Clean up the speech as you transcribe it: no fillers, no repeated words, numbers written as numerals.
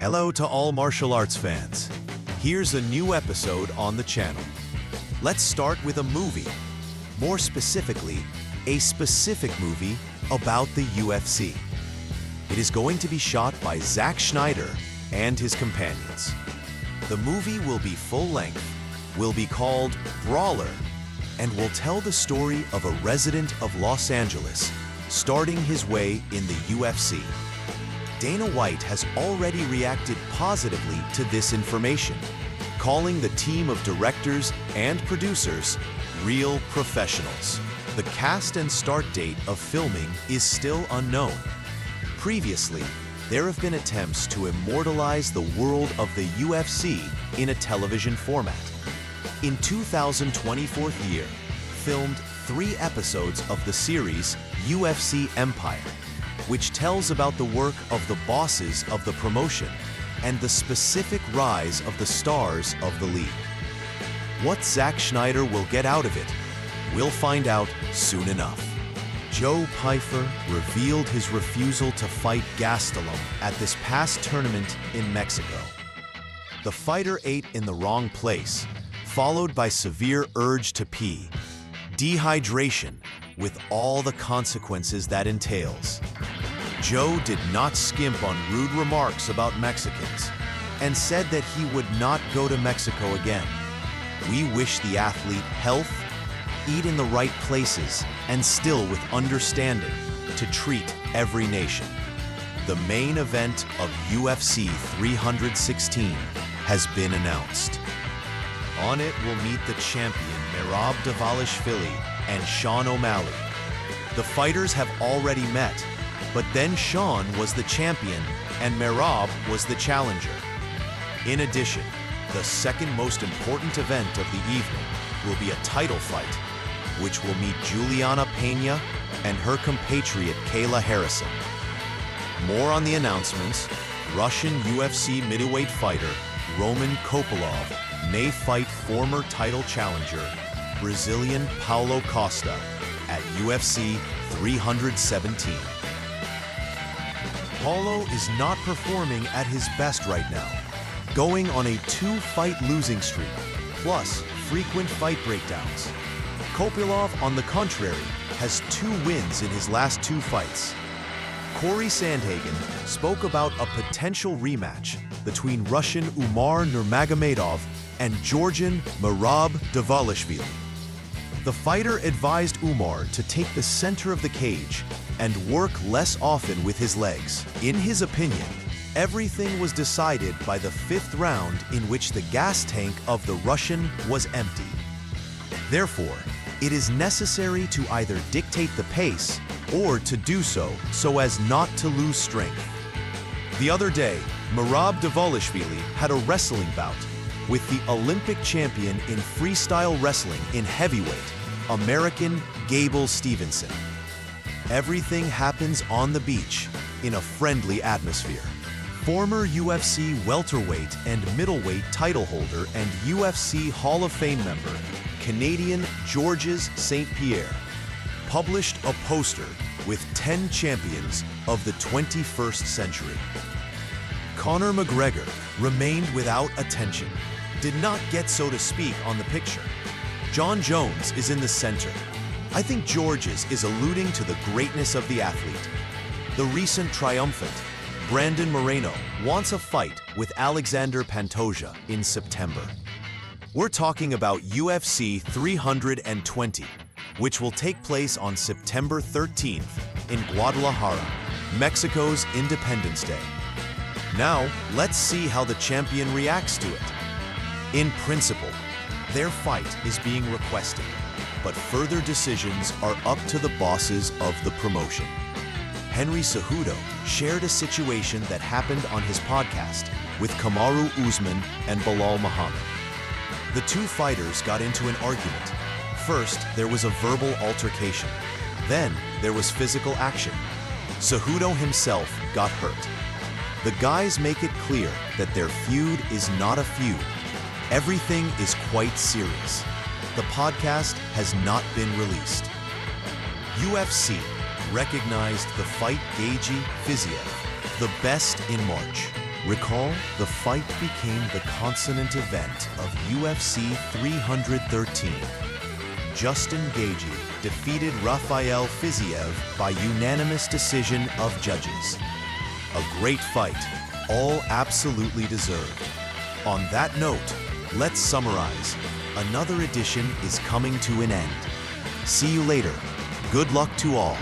Hello to all martial arts fans. Here's a new episode on the channel. Let's start with a movie. More specifically, a specific movie about the UFC. It is going to be shot by Zack Snyder and his companions. The movie will be full-length, will be called Brawler, and will tell the story of a resident of Los Angeles starting his way in the UFC. Dana White has already reacted positively to this information, calling the team of directors and producers real professionals. The cast and start date of filming is still unknown. Previously, there have been attempts to immortalize the world of the UFC in a television format. In 2024 year, filmed 3 episodes of the series UFC Empire, which tells about the work of the bosses of the promotion and the specific rise of the stars of the league. What Zack Snyder will get out of it, we'll find out soon enough. Joe Pyfer revealed his refusal to fight Gastelum at this past tournament in Mexico. The fighter ate in the wrong place, followed by severe urge to pee, dehydration, with all the consequences that entails. Joe did not skimp on rude remarks about Mexicans and said that he would not go to Mexico again. We wish the athlete health, eat in the right places, and still with understanding to treat every nation. The main event of UFC 316 has been announced. On it will meet the champion Merab and Sean O'Malley. The fighters have already met, but then Sean was the champion and Merab was the challenger. In addition, the second most important event of the evening will be a title fight, which will meet Juliana Pena and her compatriot Kayla Harrison. More on the announcements: Russian UFC middleweight fighter Roman Kopylov may fight former title challenger Brazilian Paulo Costa at UFC 317. Paulo is not performing at his best right now, going on a 2-fight losing streak, plus frequent fight breakdowns. Kopylov, on the contrary, has 2 wins in his last 2 fights. Corey Sandhagen spoke about a potential rematch between Russian Umar Nurmagomedov and Georgian Merab Dvalishvili. The fighter advised Umar to take the center of the cage and work less often with his legs. In his opinion, everything was decided by the 5th round, in which the gas tank of the Russian was empty. Therefore, it is necessary to either dictate the pace or to do so as not to lose strength. The other day, Merab Dvalishvili had a wrestling bout with the Olympic champion in freestyle wrestling in heavyweight, American Gable Stevenson. Everything happens on the beach, in a friendly atmosphere. Former UFC welterweight and middleweight title holder and UFC Hall of Fame member, Canadian Georges St. Pierre, published a poster with 10 champions of the 21st century. Conor McGregor remained without attention, did not get, so to speak, on the picture. John Jones is in the center. I think Georges is alluding to the greatness of the athlete. The recent triumphant, Brandon Moreno, wants a fight with Alexander Pantoja in September. We're talking about UFC 320, which will take place on September 13th in Guadalajara, Mexico's Independence Day. Now, let's see how the champion reacts to it. In principle, their fight is being requested, but further decisions are up to the bosses of the promotion. Henry Cejudo shared a situation that happened on his podcast with Kamaru Usman and Bilal Muhammad. The 2 fighters got into an argument. First, there was a verbal altercation. Then, there was physical action. Cejudo himself got hurt. The guys make it clear that their feud is not a feud. Everything is quite serious. The podcast has not been released. UFC recognized the fight Gaethje Fiziev, the best in March. Recall, the fight became the consonant event of UFC 313. Justin Gaethje defeated Rafael Fiziev by unanimous decision of judges. A great fight, all absolutely deserved. On that note, let's summarize. Another edition is coming to an end. See you later. Good luck to all.